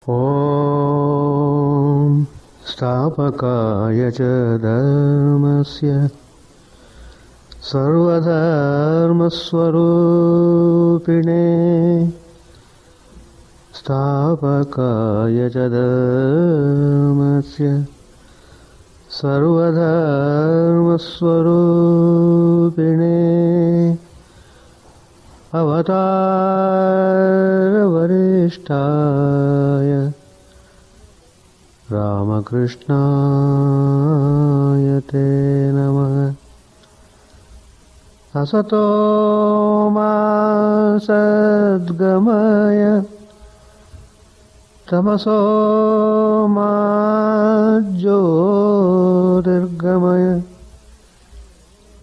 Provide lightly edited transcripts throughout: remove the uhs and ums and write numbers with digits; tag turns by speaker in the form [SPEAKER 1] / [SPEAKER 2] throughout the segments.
[SPEAKER 1] ॐ स्थापकाय च धर्मस्य सर्वधर्मस्वरूपिणे स्थापकाय च धर्मस्य सर्वधर्मस्वरूपिणे अवतारवरिष्ठाय रामकृष्णाय ते नमः। असतो मा सद्गमय तमसो मा ज्योतिर्गमय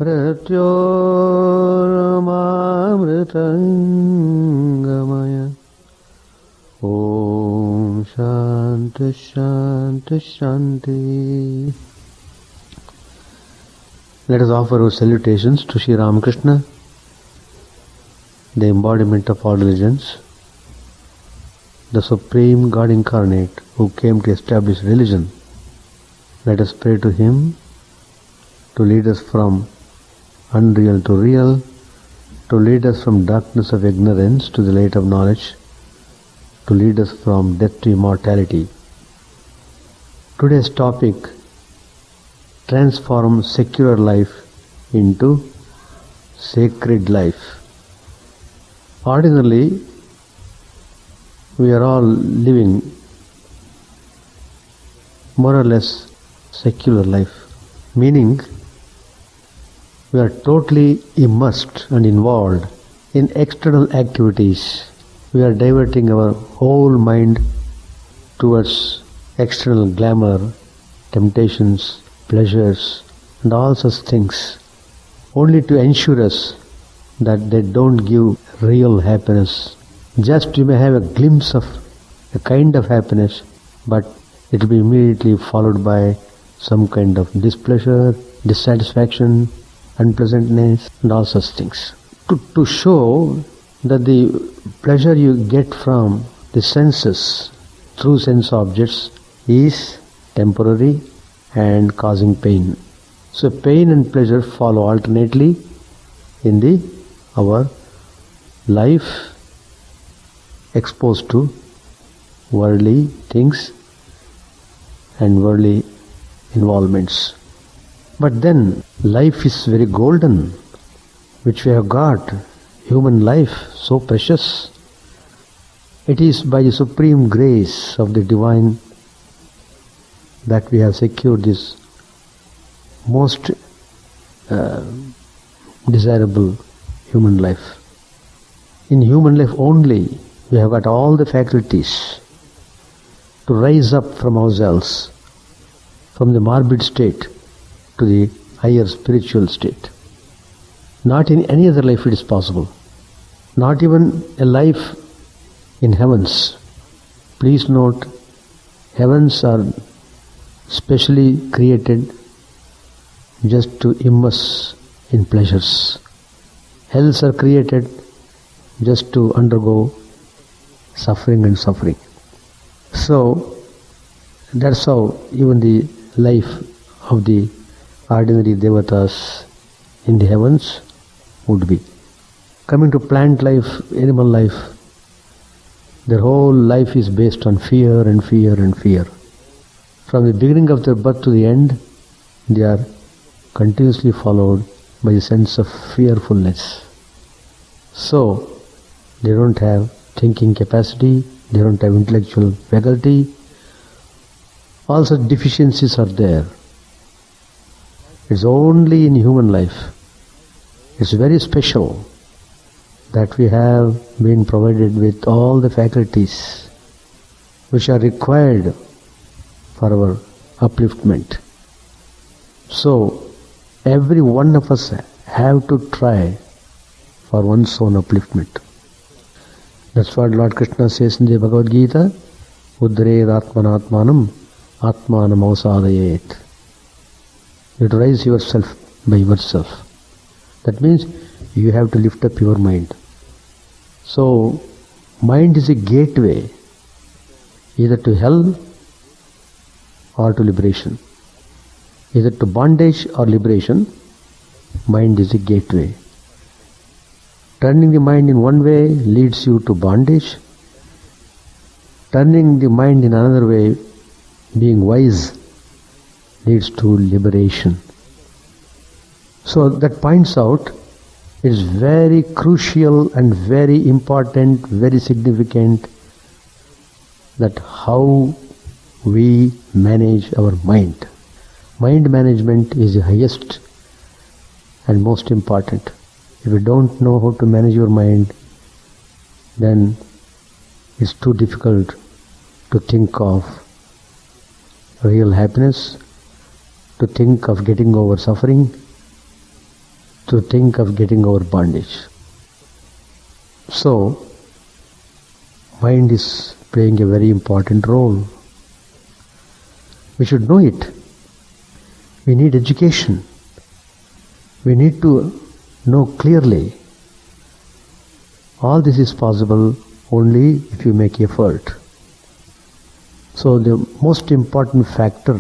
[SPEAKER 1] मृत्योर्मामृतङ्गमय। ॐ शान्ति शान्ति शान्ति. Let us offer our salutations to Sri Ramakrishna, the embodiment of all religions, the Supreme God Incarnate who came to establish religion. Let us pray to Him to lead us from unreal to real, to lead us from darkness of ignorance to the light of knowledge, to lead us from death to immortality. Today's topic: transform secular life into sacred life. Ordinarily, we are all living more or less secular life, meaning we are totally immersed and involved in external activities. We are diverting our whole mind towards external glamour, temptations, pleasures, and all such things, only to ensure us that they don't give real happiness. Just you may have a glimpse of a kind of happiness, but it will be immediately followed by some kind of displeasure, dissatisfaction, unpleasantness, and all such things. To show that the pleasure you get from the senses through sense objects is temporary and causing pain. So pain and pleasure follow alternately in our life exposed to worldly things and worldly involvements. But then life is very golden, which we have got, human life, so precious. It is by the supreme grace of the divine that we have secured this most desirable human life. In human life only, we have got all the faculties to rise up from ourselves, from the morbid state to the higher spiritual state. Not in any other life it is possible. Not even a life in heavens. Please note, heavens are specially created just to immerse in pleasures. Hells are created just to undergo suffering and suffering. So, that's how even the life of the ordinary devatas in the heavens would be. Coming to plant life, animal life, their whole life is based on fear and fear and fear. From the beginning of their birth to the end, they are continuously followed by a sense of fearfulness. So, they don't have thinking capacity, they don't have intellectual faculty. All such deficiencies are there. It's only in human life. It's very special that we have been provided with all the faculties which are required for our upliftment. So, every one of us have to try for one's own upliftment. That's what Lord Krishna says in the Bhagavad Gita, Uddharet Atmanatmanam Atmanam Ausadayet. You have to raise yourself by yourself. That means you have to lift up your mind. So, mind is a gateway either to hell or to liberation. Either to bondage or liberation, mind is a gateway. Turning the mind in one way leads you to bondage. Turning the mind in another way, being wise, leads to liberation. So that points out it's very crucial and very important, very significant that how we manage our mind. Mind management is the highest and most important. If you don't know how to manage your mind, then it's too difficult to think of real happiness, to think of getting over suffering, to think of getting over bondage. So, mind is playing a very important role. We should know it. We need education. We need to know clearly. All this is possible only if you make effort. So the most important factor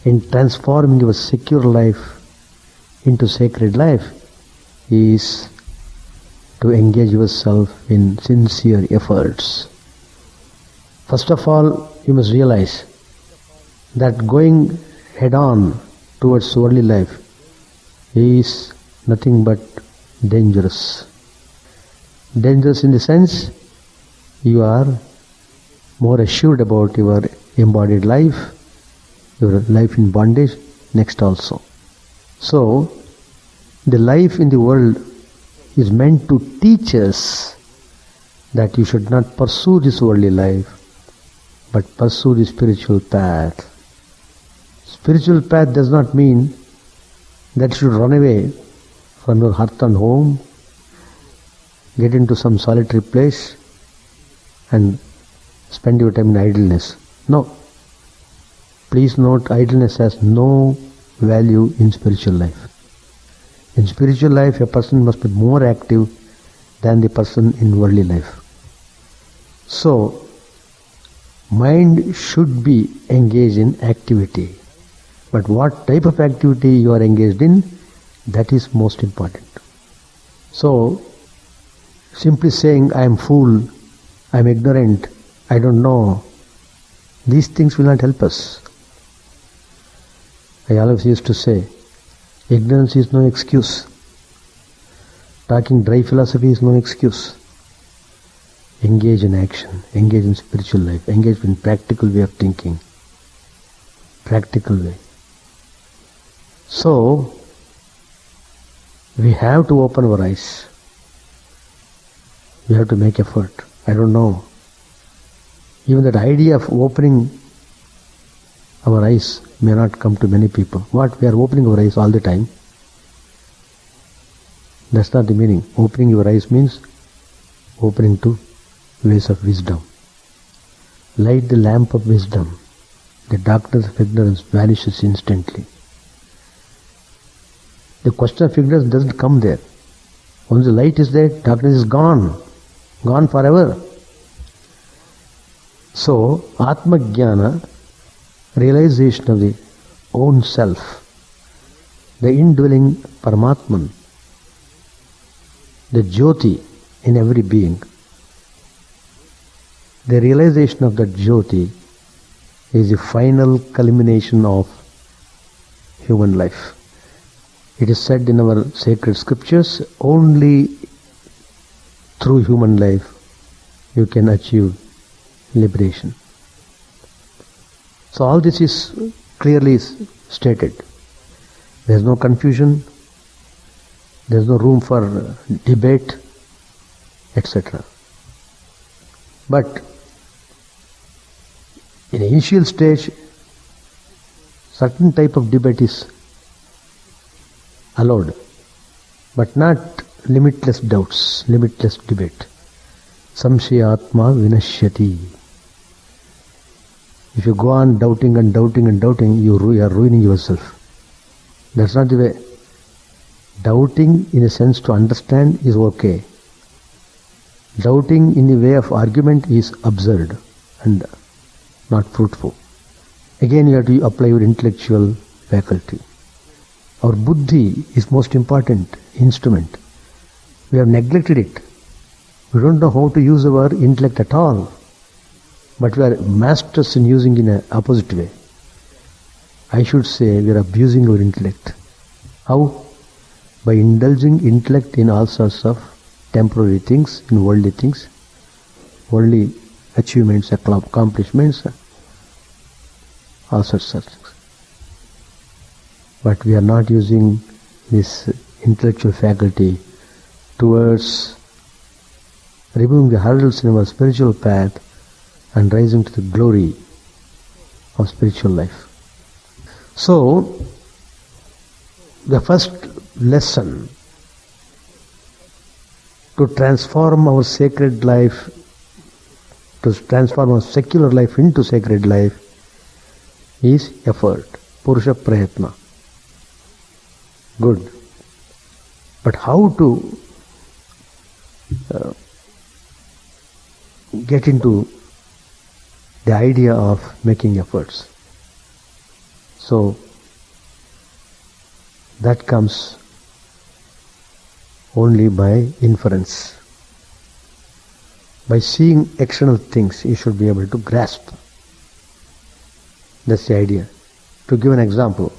[SPEAKER 1] in transforming your secure life into sacred life is to engage yourself in sincere efforts. First of all, you must realize that going head-on towards worldly life is nothing but dangerous. Dangerous in the sense you are more assured about your embodied life, your life in bondage, next also. So, the life in the world is meant to teach us that you should not pursue this worldly life, but pursue the spiritual path. Spiritual path does not mean that you should run away from your hearth and home, get into some solitary place and spend your time in idleness. No. Please note, idleness has no value in spiritual life. In spiritual life, a person must be more active than the person in worldly life. So, mind should be engaged in activity. But what type of activity you are engaged in, that is most important. So, simply saying, I am fool, I am ignorant, I don't know, these things will not help us. I always used to say, ignorance is no excuse. Talking dry philosophy is no excuse. Engage in action, engage in spiritual life, engage in practical way of thinking. Practical way. So, we have to open our eyes. We have to make effort. I don't know. Even that idea of opening our eyes may not come to many people. What? We are opening our eyes all the time. That's not the meaning. Opening your eyes means opening to ways of wisdom. Light the lamp of wisdom. The darkness of ignorance vanishes instantly. The question of ignorance doesn't come there. Once the light is there, darkness is gone. Gone forever. So, Atma Jnana, realization of the own self, the indwelling Paramatman, the Jyoti in every being, the realization of that Jyoti is the final culmination of human life. It is said in our sacred scriptures, only through human life you can achieve liberation. So all this is clearly stated. There is no confusion, there is no room for debate, etc. But in the initial stage, certain type of debate is allowed, but not limitless doubts, limitless debate. Samshayatma vinashyati. If you go on doubting and doubting and doubting, you are ruining yourself. That's not the way. Doubting in a sense to understand is okay. Doubting in the way of argument is absurd and not fruitful. Again you have to apply your intellectual faculty. Our buddhi is most important instrument. We have neglected it. We don't know how to use our intellect at all. But we are masters in using in an opposite way. I should say we are abusing our intellect. How? By indulging intellect in all sorts of temporary things, in worldly things, worldly achievements, accomplishments, all sorts of things. But we are not using this intellectual faculty towards removing the hurdles in our spiritual path and rising to the glory of spiritual life. So, the first lesson to transform our sacred life, to transform our secular life into sacred life, is effort, purusha prayatna. Good. But how to get into the idea of making efforts? So, that comes only by inference. By seeing external things, you should be able to grasp. That's the idea. To give an example,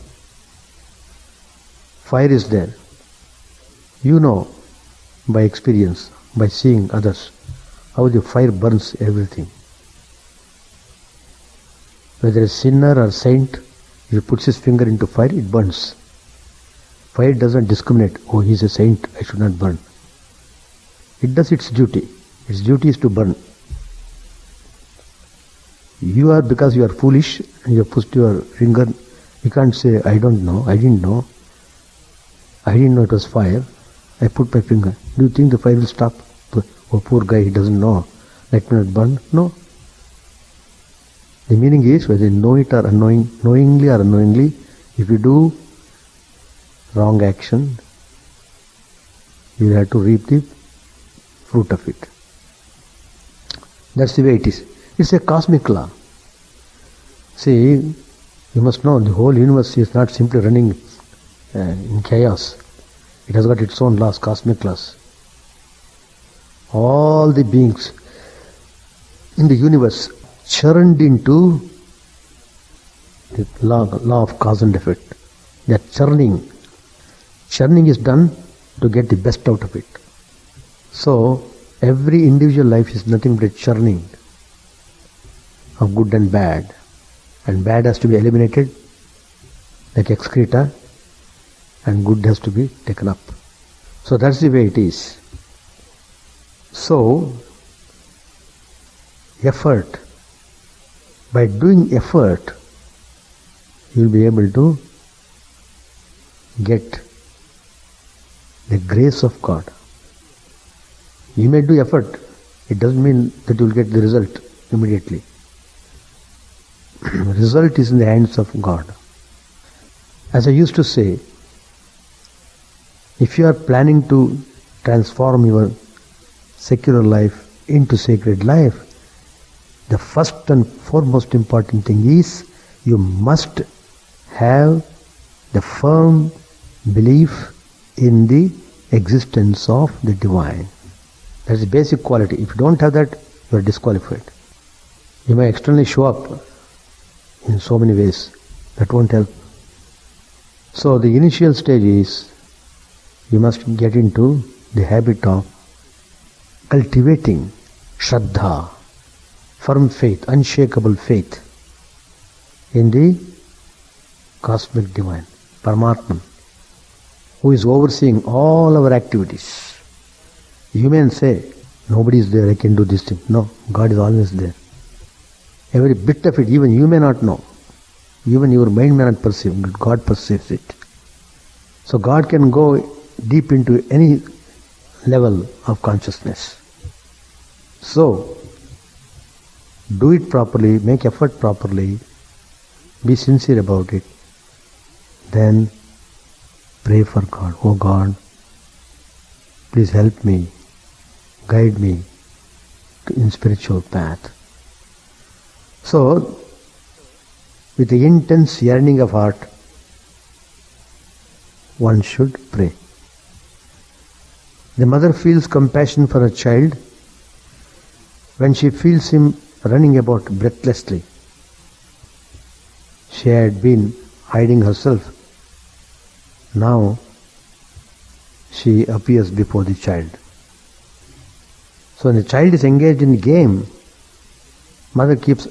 [SPEAKER 1] fire is there. You know by experience, by seeing others, how the fire burns everything. Whether a sinner or saint, if he puts his finger into fire, it burns. Fire doesn't discriminate, oh, he's a saint, I should not burn. It does its duty. Its duty is to burn. You are, because you are foolish, and you have put your finger, you can't say, I don't know, I didn't know. I didn't know it was fire. I put my finger. Do you think the fire will stop? Oh, poor guy, he doesn't know. Let me not burn. No. The meaning is, whether you know it or knowingly or unknowingly, if you do wrong action, you will have to reap the fruit of it. That's the way it is. It's a cosmic law. See, you must know the whole universe is not simply running in chaos. It has got its own laws, cosmic laws. All the beings in the universe churned into the law of cause and effect. They are churning. Churning is done to get the best out of it. So, every individual life is nothing but a churning of good and bad. And bad has to be eliminated like excreta, and good has to be taken up. So that's the way it is. So, effort. By doing effort, you will be able to get the grace of God. You may do effort. It doesn't mean that you will get the result immediately. The result is in the hands of God. As I used to say, if you are planning to transform your secular life into sacred life, the first and foremost important thing is you must have the firm belief in the existence of the divine. That's the basic quality. If you don't have that, you are disqualified. You may externally show up in so many ways. That won't help. So the initial stage is you must get into the habit of cultivating Shraddha, firm faith, unshakable faith in the cosmic divine, Paramatman, who is overseeing all our activities. You may say, nobody is there, I can do this thing. No, God is always there. Every bit of it, even you may not know. Even your mind may not perceive, but God perceives it. So God can go deep into any level of consciousness. So, do it properly, make effort properly, be sincere about it. Then pray for God. Oh God, please help me, guide me in spiritual path. So, with the intense yearning of heart, one should pray. The mother feels compassion for her child when she feels him running about breathlessly. She had been hiding herself. Now she appears before the child. So when the child is engaged in game, mother keeps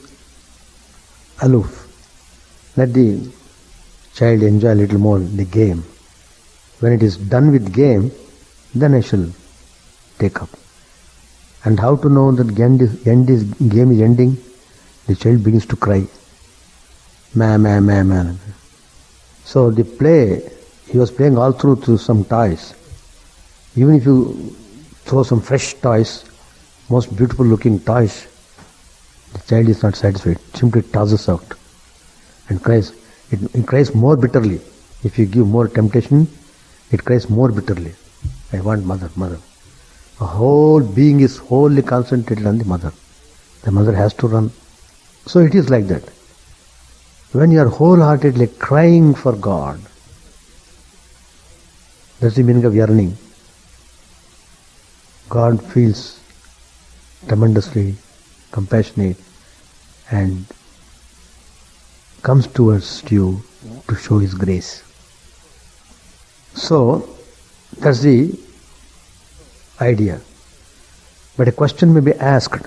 [SPEAKER 1] aloof. Let the child enjoy a little more the game. When it is done with game, then I shall take up. And how to know that game is ending? The child begins to cry. Ma. So the play, he was playing all through some toys. Even if you throw some fresh toys, most beautiful looking toys, the child is not satisfied, simply tosses out and cries. It cries more bitterly. If you give more temptation, it cries more bitterly. I want mother. A whole being is wholly concentrated on the mother. The mother has to run. So it is like that. When you are wholeheartedly crying for God, that's the meaning of yearning. God feels tremendously compassionate and comes towards you to show His grace. So, that's the idea. But a question may be asked,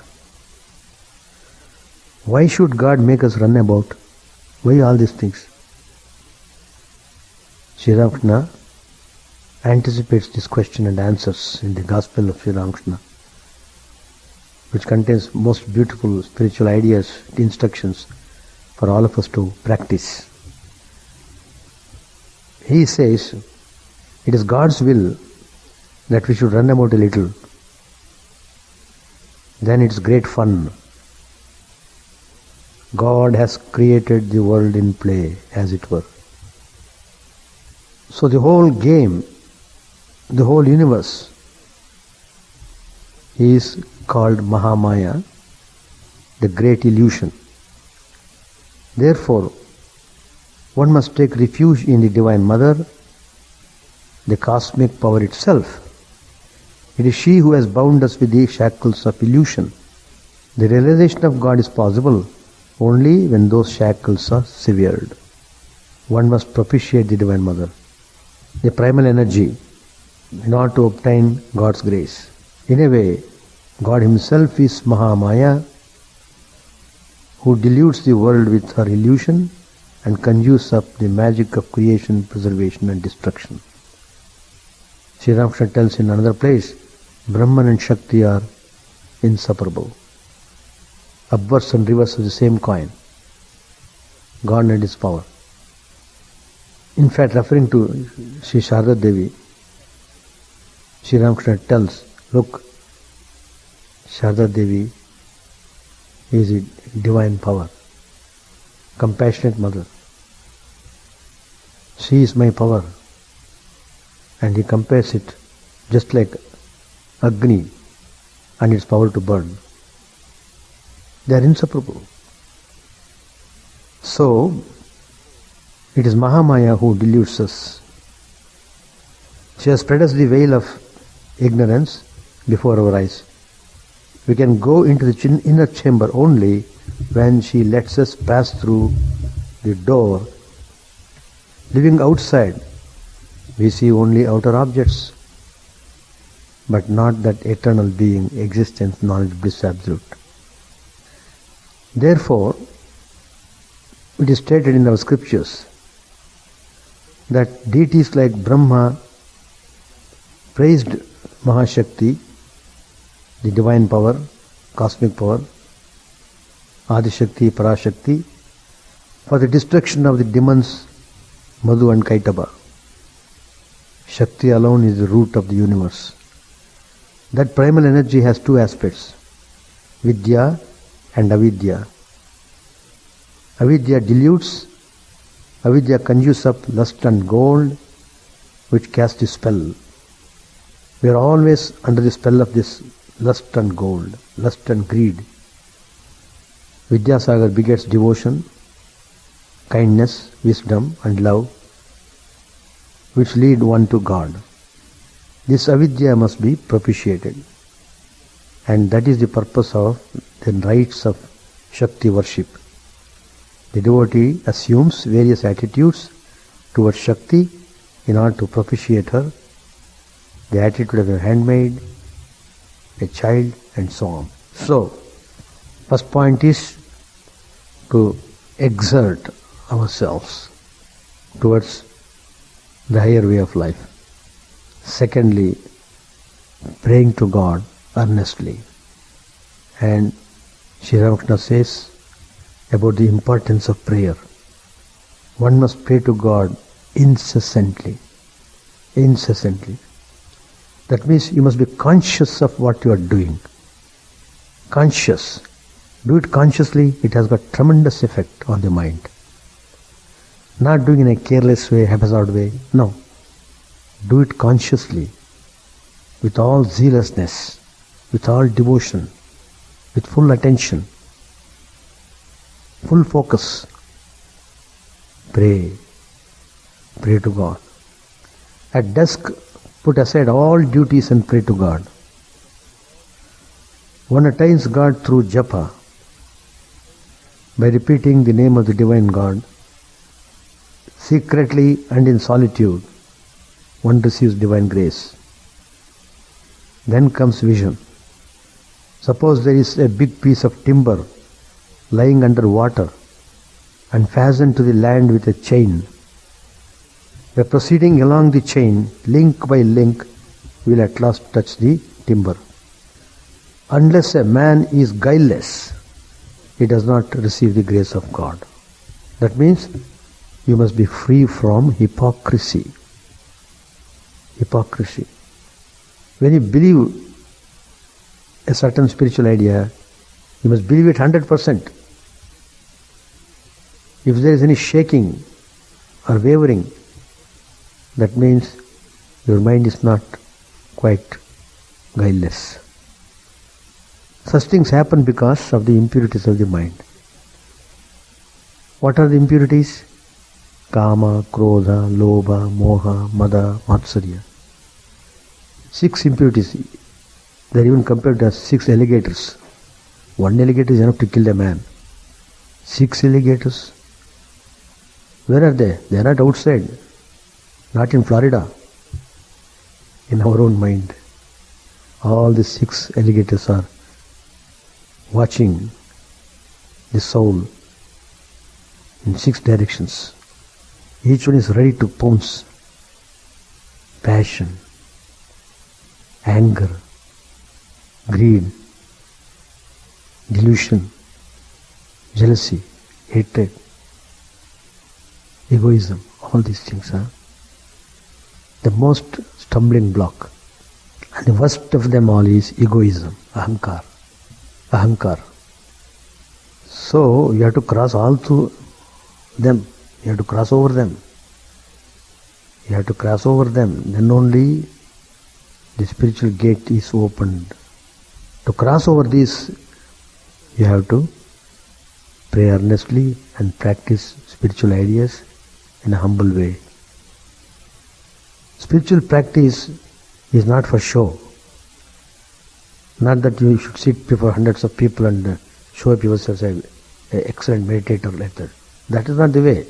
[SPEAKER 1] why should God make us run about? Why all these things? Sri Ramakrishna anticipates this question and answers in the Gospel of Sri Ramakrishna, which contains most beautiful spiritual ideas, instructions for all of us to practice. He says, it is God's will that we should run about a little. Then it's great fun. God has created the world in play, as it were. So the whole game, the whole universe is called Mahamaya, the great illusion. Therefore, one must take refuge in the Divine Mother, the cosmic power itself. It is she who has bound us with the shackles of illusion. The realization of God is possible only when those shackles are severed. One must propitiate the Divine Mother, the primal energy, in order to obtain God's grace. In a way, God Himself is Mahamaya, who dilutes the world with her illusion and conjures up the magic of creation, preservation and destruction. Sri Ramakrishna tells in another place, Brahman and Shakti are inseparable. Upwards and reverse of the same coin. God and His power. In fact, referring to Sri Sharda Devi, Sri Ramakrishna tells, look, Sharda Devi is a divine power, compassionate mother. She is my power. And he compares it just like Agni and its power to burn. They are inseparable. So, it is Mahamaya who dilutes us. She has spread us the veil of ignorance before our eyes. We can go into the inner chamber only when she lets us pass through the door. Living outside, we see only outer objects, but not that eternal being, existence, knowledge, bliss, absolute. Therefore, it is stated in our scriptures that deities like Brahma praised Mahashakti, the divine power, cosmic power, Adishakti, Parashakti, for the destruction of the demons Madhu and Kaitaba. Shakti alone is the root of the universe. That primal energy has two aspects, Vidya and Avidya. Avidya dilutes, Avidya conjures up lust and gold, which cast a spell. We are always under the spell of this lust and gold, lust and greed. Vidyasagar begets devotion, kindness, wisdom and love, which lead one to God. This avidya must be propitiated. And that is the purpose of the rites of Shakti worship. The devotee assumes various attitudes towards Shakti in order to propitiate her, the attitude of a handmaid, a child, and so on. So, first point is to exert ourselves towards the higher way of life. Secondly, praying to God earnestly. And Sri Ramakrishna says about the importance of prayer. One must pray to God incessantly. Incessantly. That means you must be conscious of what you are doing. Conscious. Do it consciously, it has got tremendous effect on the mind. Not doing in a careless way, haphazard way. No. Do it consciously, with all zealousness, with all devotion, with full attention, full focus. Pray. Pray to God. At dusk, put aside all duties and pray to God. One attains God through japa, by repeating the name of the Divine God. Secretly and in solitude, one receives divine grace. Then comes vision. Suppose there is a big piece of timber lying under water and fastened to the land with a chain. By proceeding along the chain, link by link, we will at last touch the timber. Unless a man is guileless, he does not receive the grace of God. That means you must be free from hypocrisy. Hypocrisy. When you believe a certain spiritual idea, you must believe it 100%. If there is any shaking or wavering, that means your mind is not quite guileless. Such things happen because of the impurities of the mind. What are the impurities? Kama, Krodha, Lobha, Moha, Mada, Matsarya. 6 impurities. They are even compared as 6 alligators. 1 alligator is enough to kill a man. 6 alligators. Where are they? They are not outside. Not in Florida. In our own mind. All the 6 alligators are watching the soul in 6 directions. Each one is ready to pounce. Passion, anger, greed, delusion, jealousy, hatred, egoism, all these things are the most stumbling block. And the worst of them all is egoism, ahankar. Ahankar. So you have to cross all through them. You have to cross over them. You have to cross over them. Then only the spiritual gate is opened. To cross over this, you have to pray earnestly and practice spiritual ideas in a humble way. Spiritual practice is not for show. Not that you should sit before hundreds of people and show up yourself as an excellent meditator like that. That is not the way.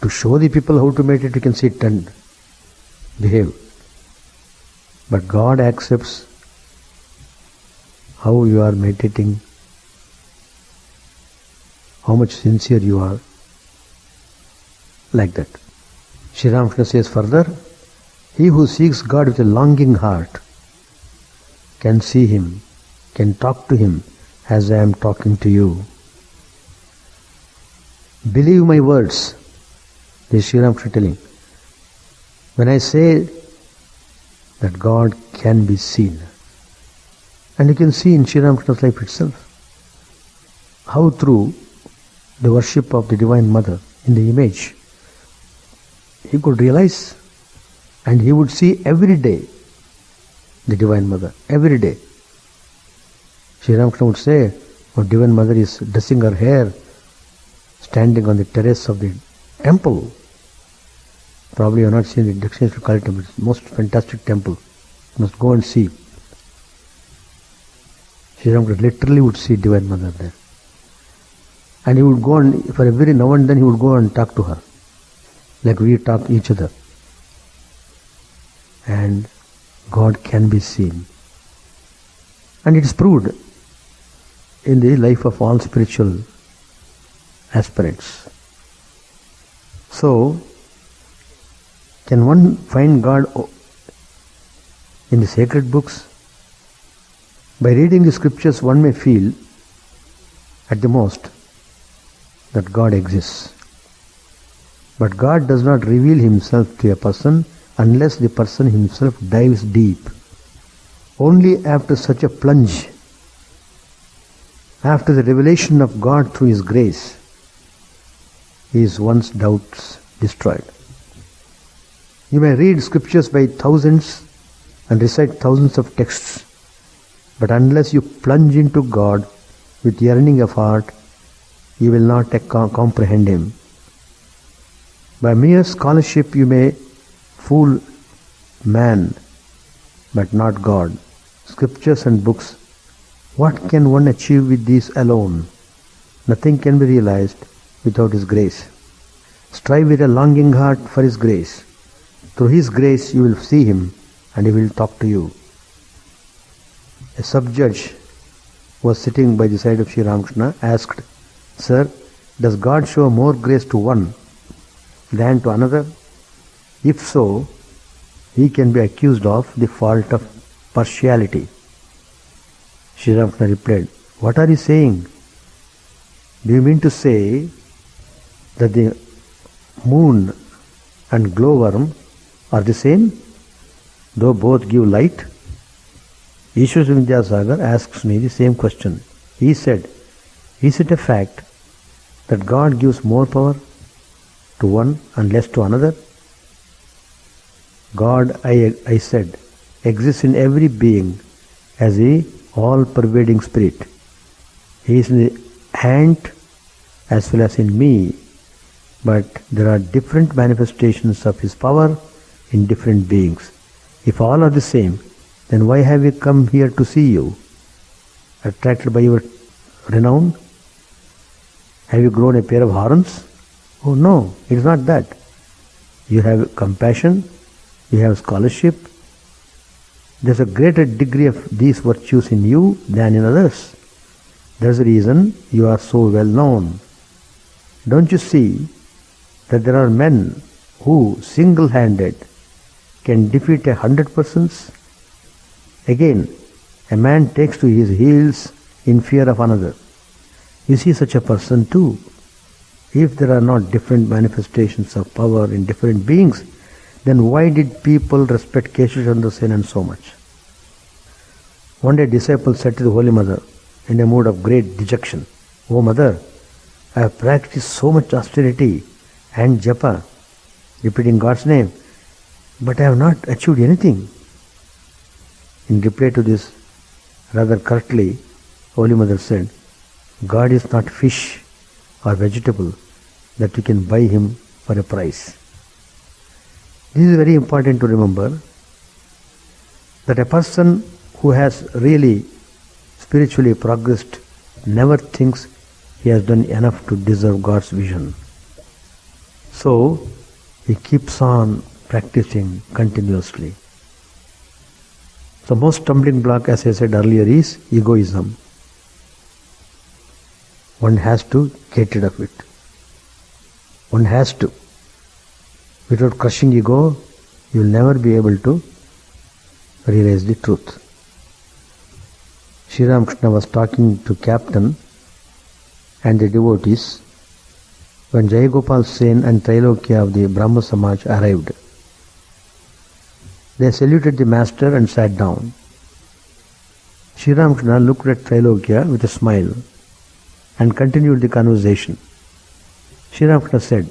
[SPEAKER 1] To show the people how to meditate, you can sit and behave. But God accepts how you are meditating, how much sincere you are, like that. Sri Ramakrishna says further, he who seeks God with a longing heart can see Him, can talk to Him as I am talking to you. Believe my words. This is Sri Ramakrishna telling. When I say that God can be seen, and you can see in Sri Ramakrishna's life itself, how through the worship of the Divine Mother in the image, he could realize and he would see every day the Divine Mother, every day. Sri Ramakrishna would say, when Divine Mother is dressing her hair, standing on the terrace of the temple. Probably you have not seen the dictionary to call it temple. It's the most fantastic temple. You must go and see. Sri Ramakrishna literally would see Divine Mother there. And he would go and, for every now and then he would go and talk to her. Like we talk each other. And God can be seen. And it is proved in the life of all spiritual aspirants. So, can one find God in the sacred books? By reading the scriptures, one may feel, at the most, that God exists. But God does not reveal himself to a person unless the person himself dives deep. Only after such a plunge, after the revelation of God through His grace, is one's doubts destroyed. You may read scriptures by thousands and recite thousands of texts, but unless you plunge into God with yearning of heart, you will not comprehend Him. By mere scholarship you may fool man, but not God. Scriptures and books, what can one achieve with these alone? Nothing can be realized without His grace. Strive with a longing heart for His grace. Through His grace you will see Him and He will talk to you. A sub-judge was sitting by the side of Sri Ramakrishna, asked, "Sir, does God show more grace to one than to another? If so, he can be accused of the fault of partiality." Sri Ramakrishna replied, "What are you saying? Do you mean to say that the moon and glowworm are the same, though both give light?" Ishwar Vidyasagar asks me the same question. He said, "Is it a fact that God gives more power to one and less to another?" God, I said, exists in every being as a all-pervading spirit. He is in the ant as well as in me, but there are different manifestations of His power in different beings. If all are the same, then why have we come here to see you? Attracted by your renown? Have you grown a pair of horns? Oh no, it is not that. You have compassion, you have scholarship. There is a greater degree of these virtues in you than in others. That is the reason you are so well known. Don't you see that there are men who single-handed can defeat 100 persons? Again, a man takes to his heels in fear of another. You see such a person too. If there are not different manifestations of power in different beings, then why did people respect Kesha Chandra Sen and so much? One day a disciple said to the Holy Mother in a mood of great dejection, "Oh Mother, I have practiced so much austerity and japa, repeating God's name, but I have not achieved anything." In reply to this, rather curtly, Holy Mother said, "God is not fish or vegetable that you can buy Him for a price." This is very important to remember, that a person who has really spiritually progressed never thinks he has done enough to deserve God's vision. So, he keeps on practicing continuously. So most stumbling block, as I said earlier, is egoism. One has to get rid of it. One has to. Without crushing ego, you will never be able to realize the truth. Sri Ramakrishna was talking to Captain and the devotees when Jayagopal Sen and Trailokya of the Brahma Samaj arrived. They saluted the master and sat down. Sri Ramakrishna looked at Trailokya with a smile and continued the conversation. Sri Ramakrishna said,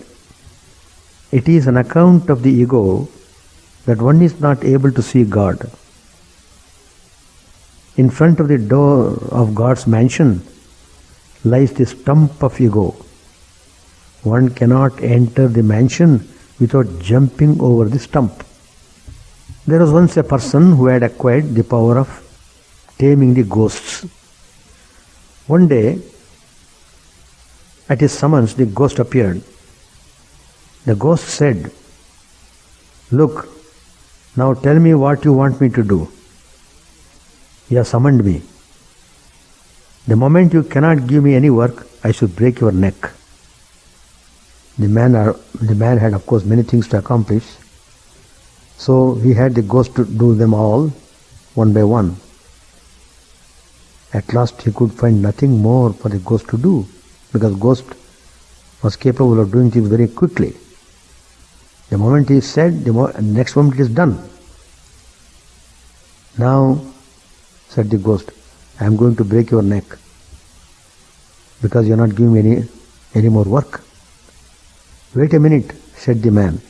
[SPEAKER 1] "It is an account of the ego that one is not able to see God. In front of the door of God's mansion lies the stump of ego. One cannot enter the mansion without jumping over the stump. There was once a person who had acquired the power of taming the ghosts. One day, at his summons, the ghost appeared. The ghost said, "Look, now tell me what you want me to do. You have summoned me. The moment you cannot give me any work, I should break your neck." The man had, of course, many things to accomplish. So he had the ghost to do them all, one by one. At last he could find nothing more for the ghost to do, because ghost was capable of doing things very quickly. The moment he said, the next moment it is done. "Now," said the ghost, "I am going to break your neck, because you are not giving me any more work." "Wait a minute," said the man,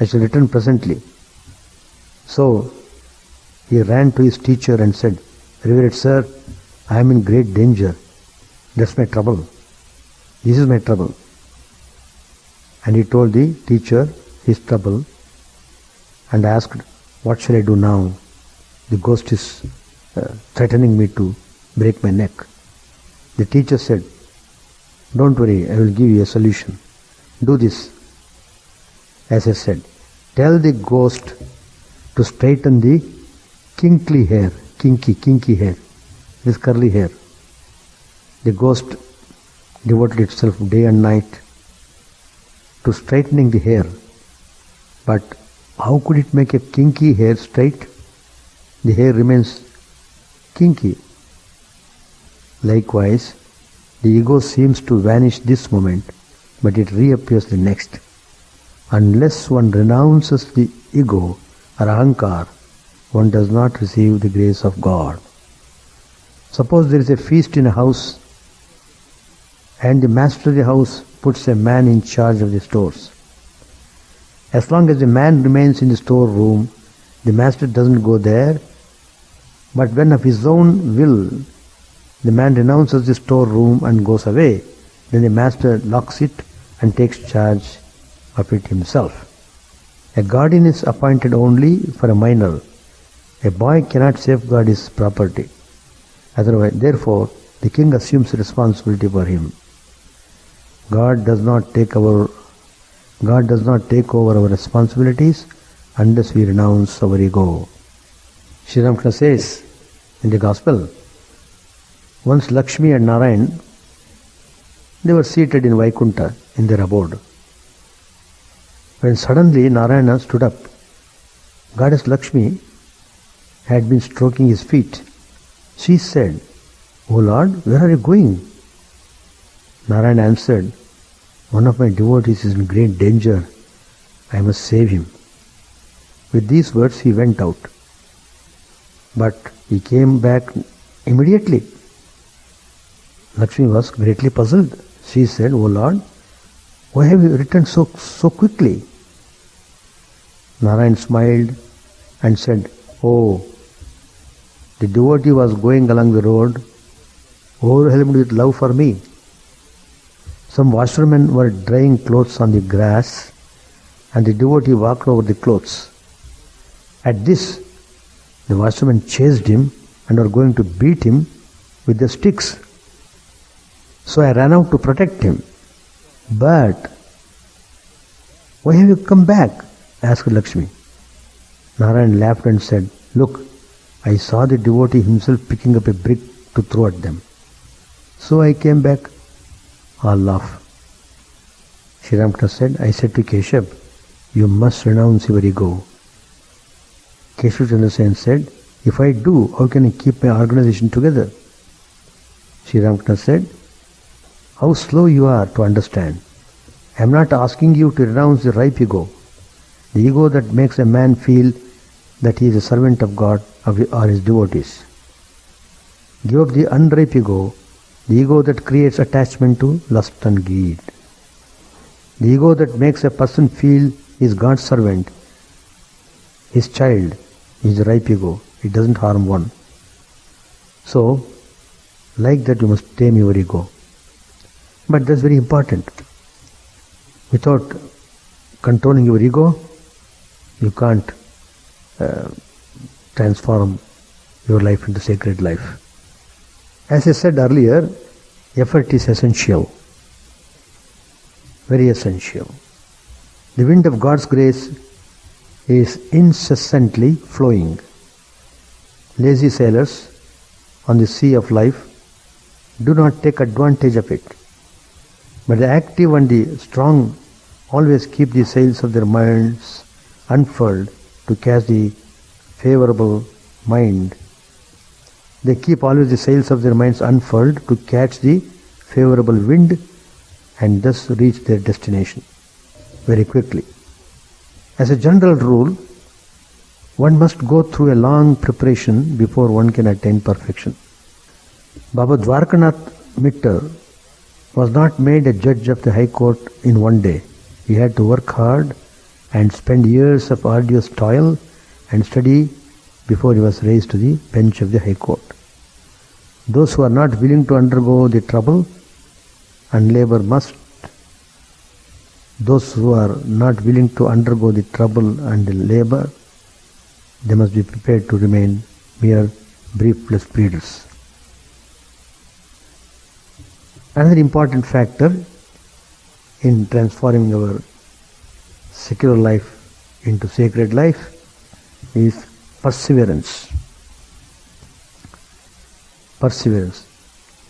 [SPEAKER 1] "I shall return presently." So he ran to his teacher and said, "Revered sir, I am in great danger. That's my trouble. This is my trouble." And he told the teacher his trouble and asked, "What shall I do now? The ghost is threatening me to break my neck." The teacher said, "Don't worry, I will give you a solution. Do this, as I said. Tell the ghost to straighten the kinky hair, this curly hair." The ghost devoted itself day and night to straightening the hair. But how could it make a kinky hair straight? The hair remains kinky. Likewise, the ego seems to vanish this moment, but it reappears the next. Unless one renounces the ego or ahankar, one does not receive the grace of God. Suppose there is a feast in a house, and the master of the house puts a man in charge of the stores. As long as the man remains in the storeroom, the master doesn't go there, but when of his own will the man renounces the storeroom and goes away, then the master locks it and takes charge of it himself. A guardian is appointed only for a minor. A boy cannot safeguard his property. Otherwise, therefore, the king assumes responsibility for him. God does not take over our responsibilities unless we renounce our ego. Sri Ramakrishna says in the Gospel, once Lakshmi and Narayan, they were seated in Vaikunta in their abode. When suddenly Narayana stood up, Goddess Lakshmi had been stroking his feet. She said, "O Lord, where are you going?" Narayana answered, "One of my devotees is in great danger. I must save him." With these words he went out. But he came back immediately. Lakshmi was greatly puzzled. She said, "O Lord, why have you returned so quickly?" Narayan smiled and said, "Oh, the devotee was going along the road, overwhelmed with love for me. Some washermen were drying clothes on the grass, and the devotee walked over the clothes. At this, the washermen chased him and were going to beat him with their sticks. So I ran out to protect him. But why have you come back?" asked Lakshmi. Narayan laughed and said, "Look, I saw the devotee himself picking up a brick to throw at them. So I came back." All laugh. Sri Ramakrishna said, "I said to Keshav, you must renounce your ego." Keshav Chandrasen said, "If I do, how can I keep my organization together?" Sri Ramakrishna said, "How slow you are to understand. I am not asking you to renounce the ripe ego, the ego that makes a man feel that he is a servant of God or his devotees. Give up the unripe ego, the ego that creates attachment to lust and greed. The ego that makes a person feel he is God's servant, his child, is the ripe ego. It doesn't harm one. So, like that you must tame your ego. But that's very important. Without controlling your ego, you can't transform your life into sacred life. As I said earlier, effort is essential, very essential. The wind of God's grace is incessantly flowing. Lazy sailors on the sea of life do not take advantage of it. But the active and the strong always keep the sails of their minds unfurled to catch the favorable mind. They keep always the sails of their minds unfurled to catch the favorable wind and thus reach their destination very quickly. As a general rule, one must go through a long preparation before one can attain perfection. Baba Dwarkanath Mittal was not made a judge of the High Court in one day. He had to work hard and spend years of arduous toil and study before he was raised to the bench of the High Court. Those who are not willing to undergo the trouble and labor must. Those who are not willing to undergo the trouble and the labor, they must be prepared to remain mere briefless breeders. Another important factor in transforming our secular life into sacred life is perseverance. Perseverance.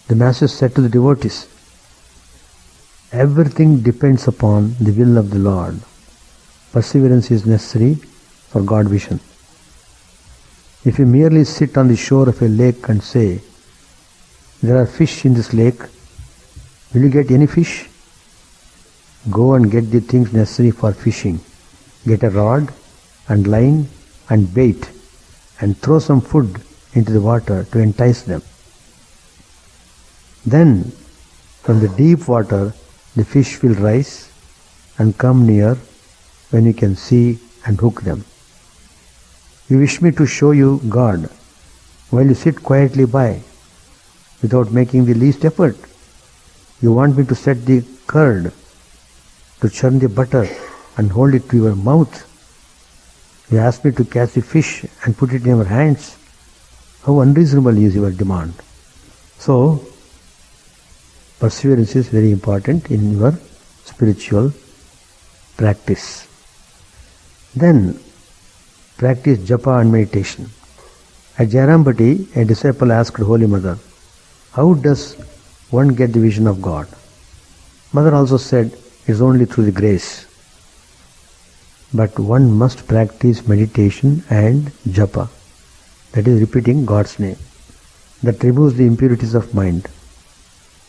[SPEAKER 1] The Masters said to the devotees, everything depends upon the will of the Lord. Perseverance is necessary for God vision. If you merely sit on the shore of a lake and say, there are fish in this lake, will you get any fish? Go and get the things necessary for fishing. Get a rod and line and bait and throw some food into the water to entice them. Then, from the deep water, the fish will rise and come near when you can see and hook them. You wish me to show you God while you sit quietly by without making the least effort. You want me to set the curd, to churn the butter and hold it to your mouth. You ask me to catch the fish and put it in your hands. How unreasonable is your demand? So, perseverance is very important in your spiritual practice. Then, practice japa and meditation. At Jairambati, a disciple asked Holy Mother, how does one get the vision of God? Mother also said, it is only through the grace. But one must practice meditation and japa, that is repeating God's name. That removes the impurities of mind.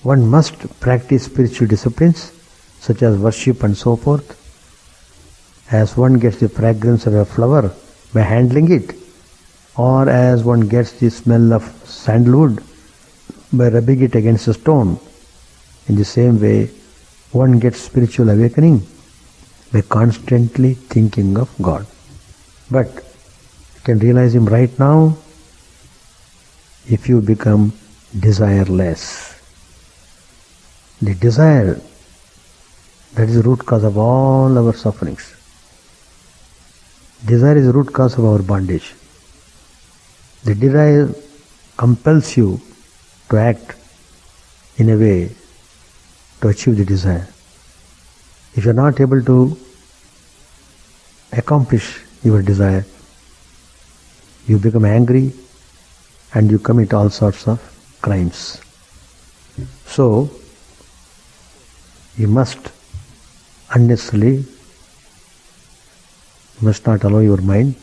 [SPEAKER 1] One must practice spiritual disciplines such as worship and so forth. As one gets the fragrance of a flower by handling it, or as one gets the smell of sandalwood by rubbing it against a stone. In the same way, one gets spiritual awakening by constantly thinking of God. But you can realize Him right now if you become desireless. The desire, that is the root cause of all our sufferings. Desire is the root cause of our bondage. The desire compels you to act in a way to achieve the desire. If you are not able to accomplish your desire, you become angry and you commit all sorts of crimes. So, you must unnecessarily, must not allow your mind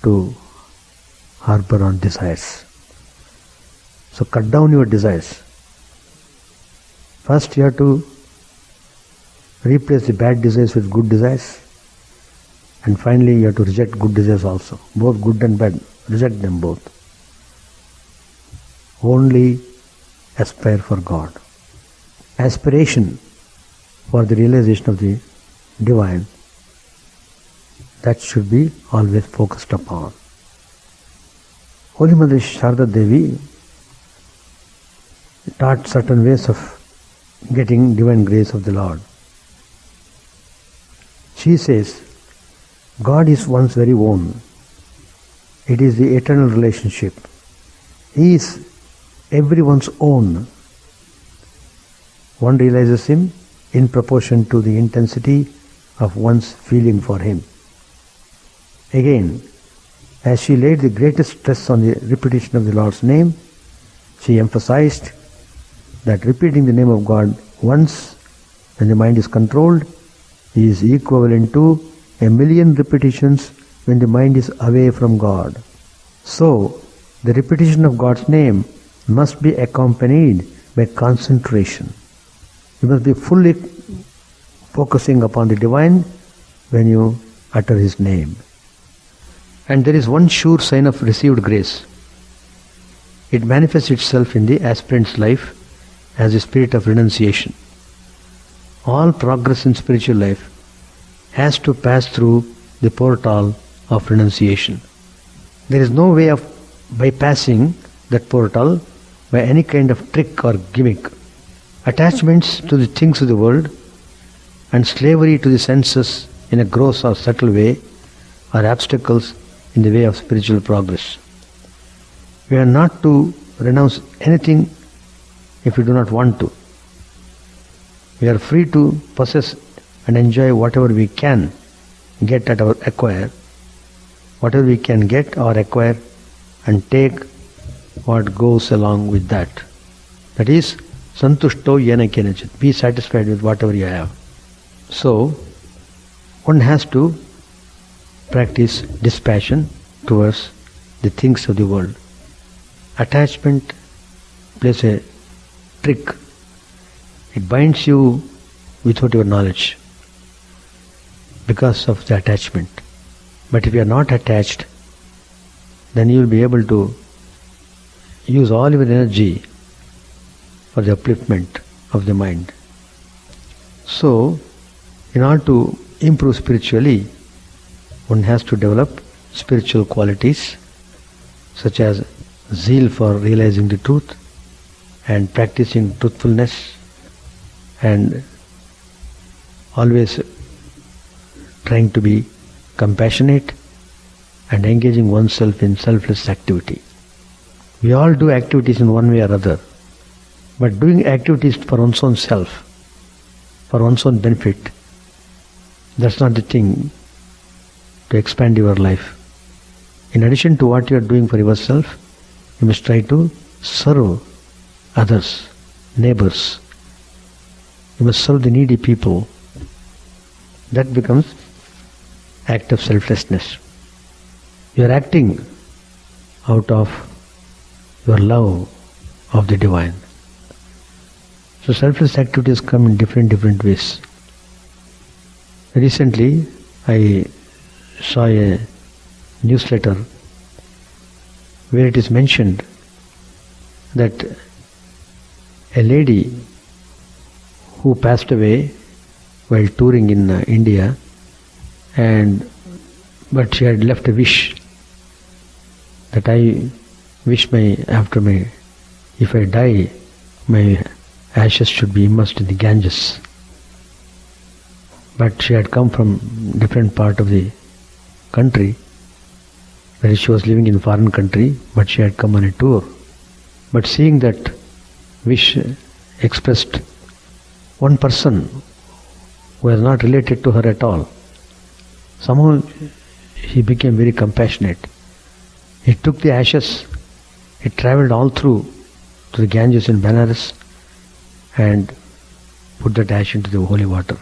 [SPEAKER 1] to harbor on desires. So cut down your desires. First you have to replace the bad desires with good desires, and finally you have to reject good desires also. Both good and bad, reject them both. Only aspire for God. Aspiration for the realization of the divine, that should be always focused upon. Holy Mother Sharda Devi taught certain ways of getting divine grace of the Lord. She says, God is one's very own. It is the eternal relationship. He is everyone's own. One realizes Him in proportion to the intensity of one's feeling for Him. Again, as she laid the greatest stress on the repetition of the Lord's name, she emphasized that repeating the name of God once when the mind is controlled is equivalent to 1,000,000 repetitions when the mind is away from God. So, the repetition of God's name must be accompanied by concentration. You must be fully focusing upon the divine when you utter His name. And there is one sure sign of received grace. It manifests itself in the aspirant's life as the spirit of renunciation. All progress in spiritual life has to pass through the portal of renunciation. There is no way of bypassing that portal by any kind of trick or gimmick. Attachments to the things of the world and slavery to the senses in a gross or subtle way are obstacles in the way of spiritual progress. We are not to renounce anything if we do not want to. We are free to possess and enjoy whatever we can get at our acquire, whatever we can get or acquire, and take what goes along with that. That is, santushto yena kenachit. Be satisfied with whatever you have. So, one has to practice dispassion towards the things of the world. Attachment plays a trick. It binds you without your knowledge because of the attachment. But if you are not attached, then you will be able to use all your energy for the upliftment of the mind. So, in order to improve spiritually, one has to develop spiritual qualities such as zeal for realizing the truth and practicing truthfulness and always trying to be compassionate and engaging oneself in selfless activity. We all do activities in one way or other, but doing activities for one's own self, for one's own benefit, that's not the thing to expand your life. In addition to what you are doing for yourself, you must try to serve others, neighbors. You must serve the needy people. That becomes act of selflessness. You are acting out of your love of the divine. So selfless activities come in different ways. Recently, I saw a newsletter where it is mentioned that a lady who passed away while touring in India, but she had left a wish that I wish if I die, my ashes should be immersed in the Ganges. But she had come from different part of the country, where she was living in a foreign country, but she had come on a tour. But seeing that wish expressed, one person who was not related to her at all, somehow he became very compassionate. He took the ashes, he travelled all through to the Ganges in Benares and put that ash into the holy water.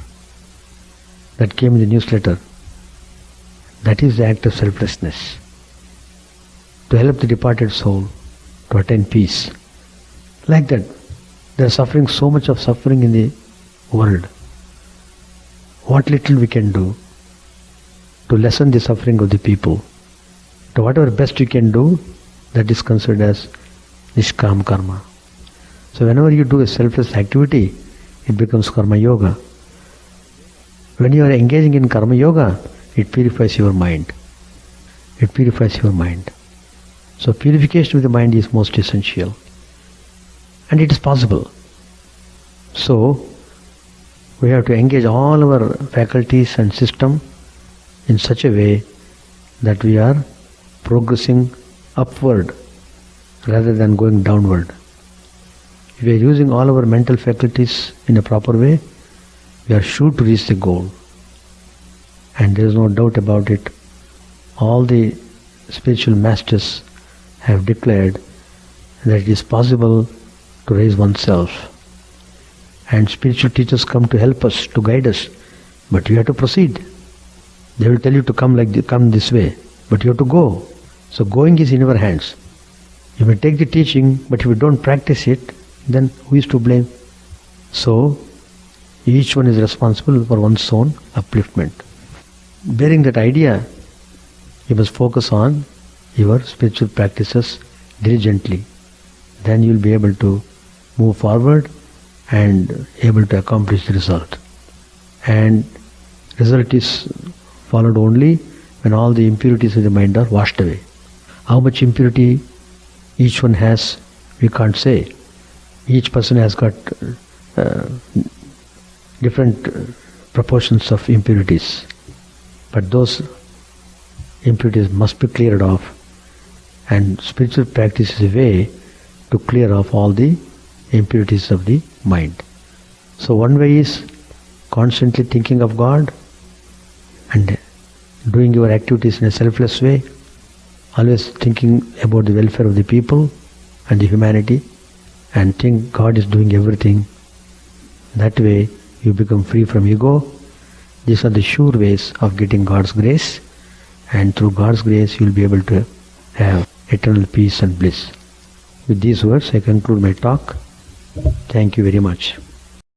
[SPEAKER 1] That came in the newsletter. That is the act of selflessness. To help the departed soul to attain peace. Like that, there is suffering, so much of suffering in the world. What little we can do to lessen the suffering of the people, to whatever best you can do, that is considered as nishkam karma. So whenever you do a selfless activity, it becomes karma yoga. When you are engaging in karma yoga, it purifies your mind. It purifies your mind. So purification of the mind is most essential. And it is possible. So, We have to engage all our faculties and system in such a way that we are progressing upward rather than going downward. If we are using all our mental faculties in a proper way, we are sure to reach the goal. And there is no doubt about it. All the spiritual masters have declared that it is possible to raise oneself. And spiritual teachers come to help us, to guide us. But you have to proceed. They will tell you to come this way, but you have to go. So going is in your hands. You may take the teaching, but if you don't practice it, then who is to blame? So each one is responsible for one's own upliftment. Bearing that idea, you must focus on your spiritual practices diligently. Then you will be able to move forward and able to accomplish the result. And result is followed only when all the impurities of the mind are washed away. How much impurity each one has, we can't say. Each person has got different proportions of impurities. But those impurities must be cleared off. And spiritual practice is a way to clear off all the impurities of the mind. So one way is constantly thinking of God and doing your activities in a selfless way, always thinking about the welfare of the people and the humanity, and think God is doing everything. That way you become free from ego. These are the sure ways of getting God's grace, and through God's grace you will be able to have eternal peace and bliss. With these words I conclude my talk. Thank you very much.